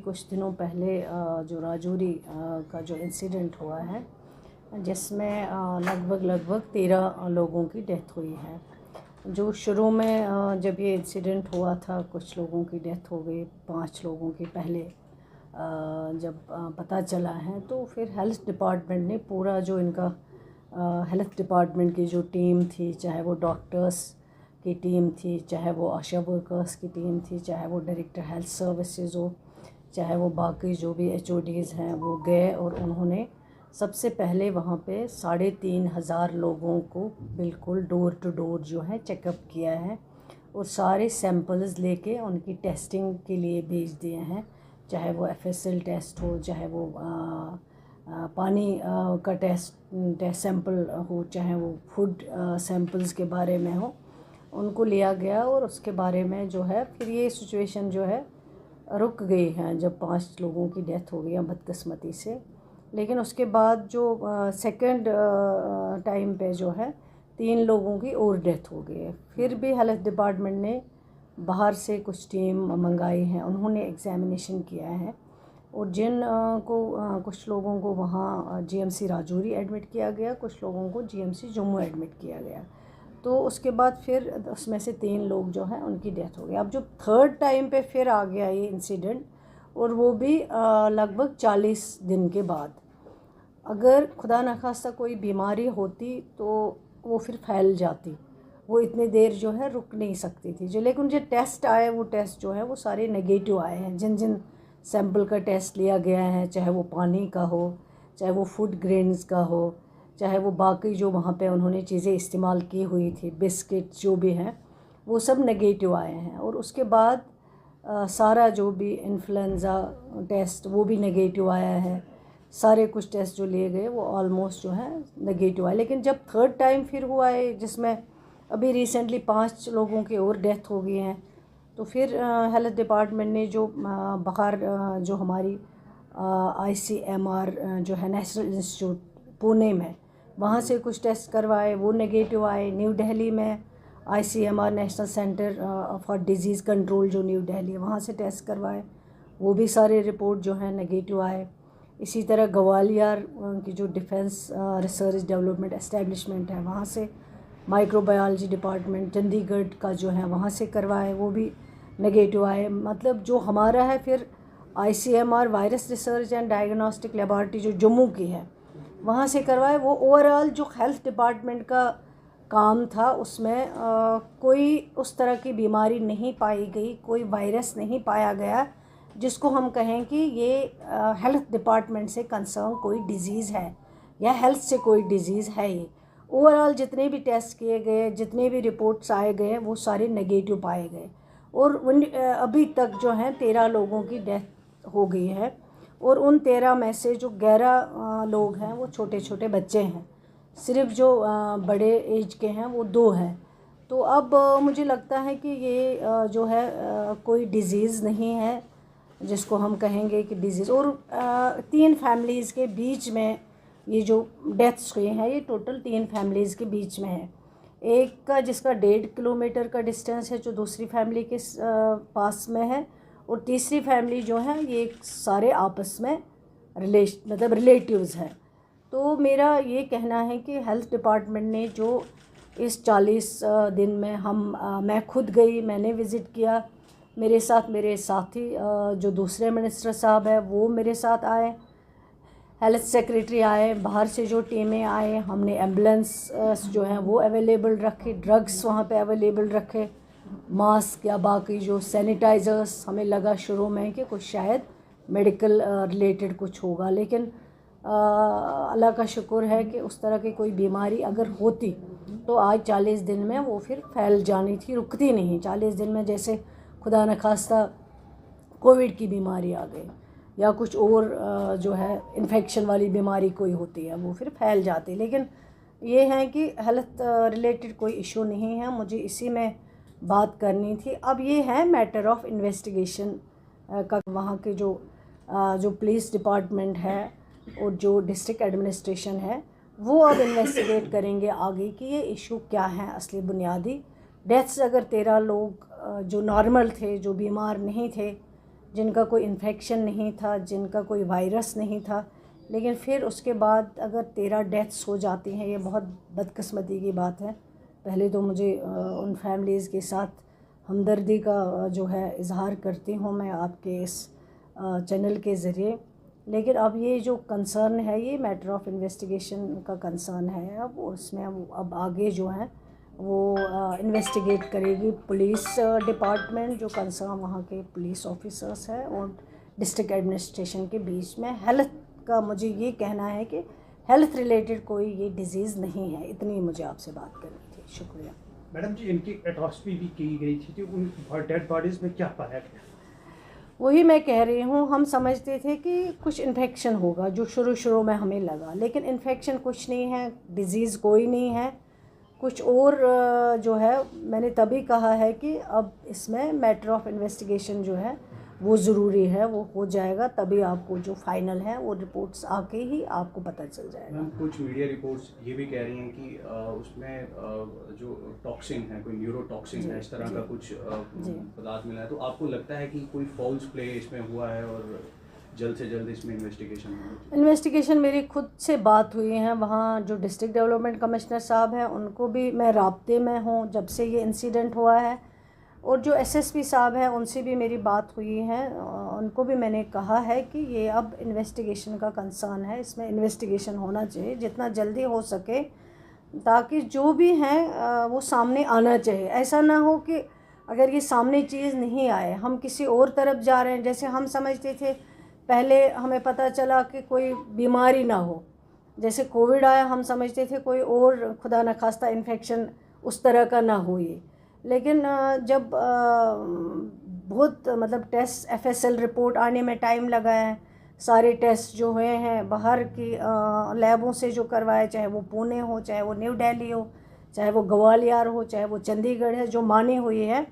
कुछ दिनों पहले जो राजौरी का जो इंसिडेंट हुआ है, जिसमें लगभग 13 लोगों की डेथ हुई है। जो शुरू में जब ये इंसिडेंट हुआ था, कुछ लोगों की डेथ हो गई, 5 लोगों की पहले जब पता चला है, तो फिर हेल्थ डिपार्टमेंट ने पूरा जो इनका हेल्थ डिपार्टमेंट की जो टीम थी, चाहे वो डॉक्टर्स की टीम थी, चाहे वो आशा वर्कर्स की टीम थी, चाहे वो डायरेक्टर हेल्थ सर्विसेज हो, चाहे वो बाकी जो भी HODs हैं, वो गए और उन्होंने सबसे पहले वहाँ पे 3,500 लोगों को बिल्कुल डोर टू डोर जो है चेकअप किया है और सारे सैंपल्स लेके उनकी टेस्टिंग के लिए भेज दिए हैं। चाहे वो FSL टेस्ट हो, चाहे वो पानी का टेस्ट सैंपल हो, चाहे वो फूड सैंपल्स के बारे में हो, उनको लिया गया। और उसके बारे में जो है फिर ये सिचुएशन जो है रुक गई है जब 5 लोगों की डेथ हो गई है बदकिस्मती से। लेकिन उसके बाद जो सेकंड टाइम पे जो है 3 लोगों की और डेथ हो गई है। फिर भी हेल्थ डिपार्टमेंट ने बाहर से कुछ टीम मंगाई है, उन्होंने एग्ज़ामिनेशन किया है और कुछ लोगों को वहाँ GMC राजौरी एडमिट किया गया, कुछ लोगों को GMC जम्मू एडमिट किया गया। तो उसके बाद फिर उसमें से 3 लोग जो हैं उनकी डेथ हो गई। अब जो थर्ड टाइम पे फिर आ गया ये इंसिडेंट, और वो भी लगभग 40 दिन के बाद। अगर खुदा न खास्ता कोई बीमारी होती तो वो फिर फैल जाती, वो इतनी देर जो है रुक नहीं सकती थी। लेकिन जो टेस्ट आए, वो टेस्ट जो है वो सारे नेगेटिव आए हैं। जिन जिन सैंपल का टेस्ट लिया गया है, चाहे वो पानी का हो, चाहे वो फूड ग्रेन्स का हो, चाहे वो बाकी जो वहाँ पे उन्होंने चीज़ें इस्तेमाल की हुई थी, बिस्किट जो भी हैं, वो सब नेगेटिव आए हैं। और उसके बाद सारा जो भी इन्फ्लुएंज़ा टेस्ट वो भी नेगेटिव आया है। सारे कुछ टेस्ट जो लिए गए वो ऑलमोस्ट जो है नेगेटिव आए। लेकिन जब थर्ड टाइम फिर हुआ है, जिसमें अभी रिसेंटली 5 लोगों की और डेथ हो गई हैं, तो फिर हेल्थ डिपार्टमेंट ने जो बाहर जो हमारी ICMR जो है नेशनल इंस्टीट्यूट पुणे में, वहाँ से कुछ टेस्ट करवाए, वो नेगेटिव आए। न्यू दिल्ली में ICMR national centre for disease control जो न्यू दिल्ली है, वहाँ से टेस्ट करवाए, वो भी सारे रिपोर्ट जो है नेगेटिव आए। इसी तरह ग्वालियर की जो डिफेंस रिसर्च डेवलपमेंट एस्टेब्लिशमेंट है, वहाँ से माइक्रोबायोलॉजी डिपार्टमेंट चंडीगढ़ का जो है वहाँ से करवाए, वो भी नेगेटिव आए। मतलब जो हमारा है फिर ICMR virus research and diagnostic laboratory जो जम्मू की है, वहाँ से करवाए। वो ओवरऑल जो हेल्थ डिपार्टमेंट का काम था, उसमें कोई उस तरह की बीमारी नहीं पाई गई, कोई वायरस नहीं पाया गया जिसको हम कहें कि ये हेल्थ डिपार्टमेंट से कंसर्न कोई डिज़ीज़ है या हेल्थ से कोई डिज़ीज़ है। ये ओवरऑल जितने भी टेस्ट किए गए, जितने भी रिपोर्ट्स आए गए, वो सारे नेगेटिव पाए गए। और अभी तक जो है 13 लोगों की डेथ हो गई है, और उन 13 में से जो 11 लोग हैं वो छोटे छोटे बच्चे हैं। सिर्फ जो बड़े एज के हैं वो 2 हैं। तो अब मुझे लगता है कि ये जो है कोई डिज़ीज़ नहीं है जिसको हम कहेंगे कि डिज़ीज़। और 3 फैमिलीज़ के बीच में ये जो डेथ्स हुई हैं, ये टोटल 3 फैमिलीज़ के बीच में है। एक का जिसका 1.5 किलोमीटर का डिस्टेंस है, जो दूसरी फैमिली के पास में है, और तीसरी फैमिली जो है ये सारे आपस में रिलेटिव्स हैं। तो मेरा ये कहना है कि हेल्थ डिपार्टमेंट ने जो इस 40 दिन में मैं खुद गई, मैंने विज़िट किया, मेरे साथ मेरे साथी जो दूसरे मिनिस्टर साहब हैं वो मेरे साथ आए, हेल्थ सेक्रेटरी आए, बाहर से जो टीमें आए, हमने एम्बुलेंस जो हैं वो अवेलेबल रखे, ड्रग्स वहाँ पे अवेलेबल रखे, मास्क या बाकी जो सैनिटाइज़र्स। हमें लगा शुरू में कि कुछ शायद मेडिकल रिलेटेड कुछ होगा, लेकिन अल्लाह का शुक्र है कि उस तरह की कोई बीमारी अगर होती तो आज 40 दिन में वो फिर फैल जानी थी, रुकती नहीं। 40 दिन में जैसे खुदा न खास्ता कोविड की बीमारी आ गई या कुछ और जो है इन्फेक्शन वाली बीमारी कोई होती है, वो फिर फैल जाती। लेकिन ये है कि हेल्थ रिलेटेड कोई इशू नहीं है, मुझे इसी में बात करनी थी। अब ये है मैटर ऑफ इन्वेस्टिगेशन का। वहाँ के जो पुलिस डिपार्टमेंट है और जो डिस्ट्रिक्ट एडमिनिस्ट्रेशन है, वो अब इन्वेस्टिगेट करेंगे आगे कि ये इशू क्या है असली बुनियादी। डेथ्स अगर 13 लोग जो नॉर्मल थे, जो बीमार नहीं थे, जिनका कोई इन्फेक्शन नहीं था, जिनका कोई वायरस नहीं था, लेकिन फिर उसके बाद अगर 13 डेथ्स हो जाती हैं, ये बहुत बदकिस्मती की बात है। पहले तो मुझे उन फैमिलीज़ के साथ हमदर्दी का जो है इज़हार करती हूँ मैं आपके इस चैनल के ज़रिए। लेकिन अब ये जो कंसर्न है, ये मैटर ऑफ इन्वेस्टिगेशन का कंसर्न है। अब उसमें अब आगे जो है वो इन्वेस्टिगेट करेगी पुलिस डिपार्टमेंट, जो कंसर्न वहाँ के पुलिस ऑफिसर्स हैं, और डिस्ट्रिक्ट एडमिनिस्ट्रेशन के बीच में। हेल्थ का मुझे ये कहना है कि हेल्थ रिलेटेड कोई ये डिजीज़ नहीं है। इतनी मुझे आपसे बात करनी थी। शुक्रिया। मैडम जी, इनकी एटॉस्पी भी की गई थी, तो उन डेड बॉडीज़ में क्या पाया गया? वही मैं कह रही हूँ, हम समझते थे कि कुछ इन्फेक्शन होगा, जो शुरू में हमें लगा, लेकिन इन्फेक्शन कुछ नहीं है, डिज़ीज़ कोई नहीं है। कुछ और जो है, मैंने तभी कहा है कि अब इसमें मैटर ऑफ इन्वेस्टिगेशन जो है वो ज़रूरी है, वो हो जाएगा तभी आपको जो फाइनल है वो रिपोर्ट्स आके ही आपको पता चल जाएगा। मैम, कुछ मीडिया रिपोर्ट्स ये भी कह रही हैं कि उसमें जो टॉक्सिन है, कोई न्यूरोटॉक्सिन है, इस तरह का कुछ पदार्थ मिला है, तो आपको लगता है कि कोई फॉल्स प्ले इसमें हुआ है और जल्द से जल्द इसमें इन्वेस्टिगेशन मेरी खुद से बात हुई है, वहाँ जो डिस्ट्रिक्ट डेवलपमेंट कमिश्नर साहब हैं उनको भी मैं राब्ते में हूँ जब से ये इंसिडेंट हुआ है, और जो एसएसपी साहब हैं उनसे भी मेरी बात हुई है। उनको भी मैंने कहा है कि ये अब इन्वेस्टिगेशन का कंसर्न है, इसमें इन्वेस्टिगेशन होना चाहिए जितना जल्दी हो सके, ताकि जो भी हैं वो सामने आना चाहिए। ऐसा ना हो कि अगर ये सामने चीज़ नहीं आए, हम किसी और तरफ जा रहे हैं। जैसे हम समझते थे पहले, हमें पता चला कि कोई बीमारी ना हो, जैसे कोविड आया, हम समझते थे कोई और खुदा न खास्ता इन्फेक्शन उस तरह का ना हो ये। लेकिन जब बहुत मतलब टेस्ट एफएसएल रिपोर्ट आने में टाइम लगा है, सारे टेस्ट जो हुए हैं बाहर की लैबों से जो करवाए, चाहे वो पुणे हो, चाहे वो न्यू दिल्ली हो, चाहे वो ग्वालियर हो, चाहे वो चंडीगढ़ है, जो मानी हुई है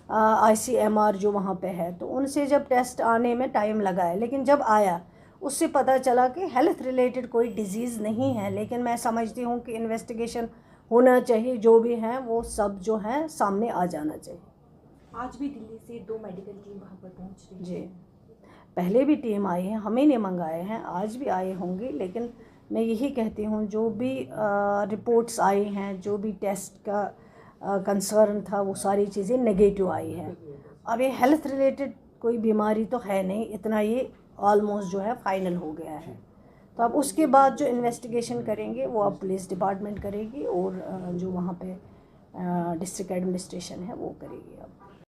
ICMR जो वहाँ पे है, तो उनसे जब टेस्ट आने में टाइम लगा है, लेकिन जब आया उससे पता चला कि हेल्थ रिलेटेड कोई डिज़ीज़ नहीं है। लेकिन मैं समझती हूँ कि इन्वेस्टिगेशन होना चाहिए, जो भी हैं वो सब जो है सामने आ जाना चाहिए। आज भी दिल्ली से 2 मेडिकल टीम वहाँ पर पहुँच रही है। जी, पहले भी टीम आई है, हमें नहीं मंगाए हैं, आज भी आए होंगे। लेकिन मैं यही कहती हूँ, जो भी रिपोर्ट्स आई हैं, जो भी टेस्ट का कंसर्न था, वो सारी चीज़ें नेगेटिव आई हैं। अब ये हेल्थ रिलेटेड कोई बीमारी तो है नहीं, इतना ये ऑलमोस्ट जो है फाइनल हो गया है। तो अब उसके बाद जो इन्वेस्टिगेशन करेंगे वो अब पुलिस डिपार्टमेंट करेगी, और जो वहाँ पे डिस्ट्रिक्ट एडमिनिस्ट्रेशन है वो करेगी अब।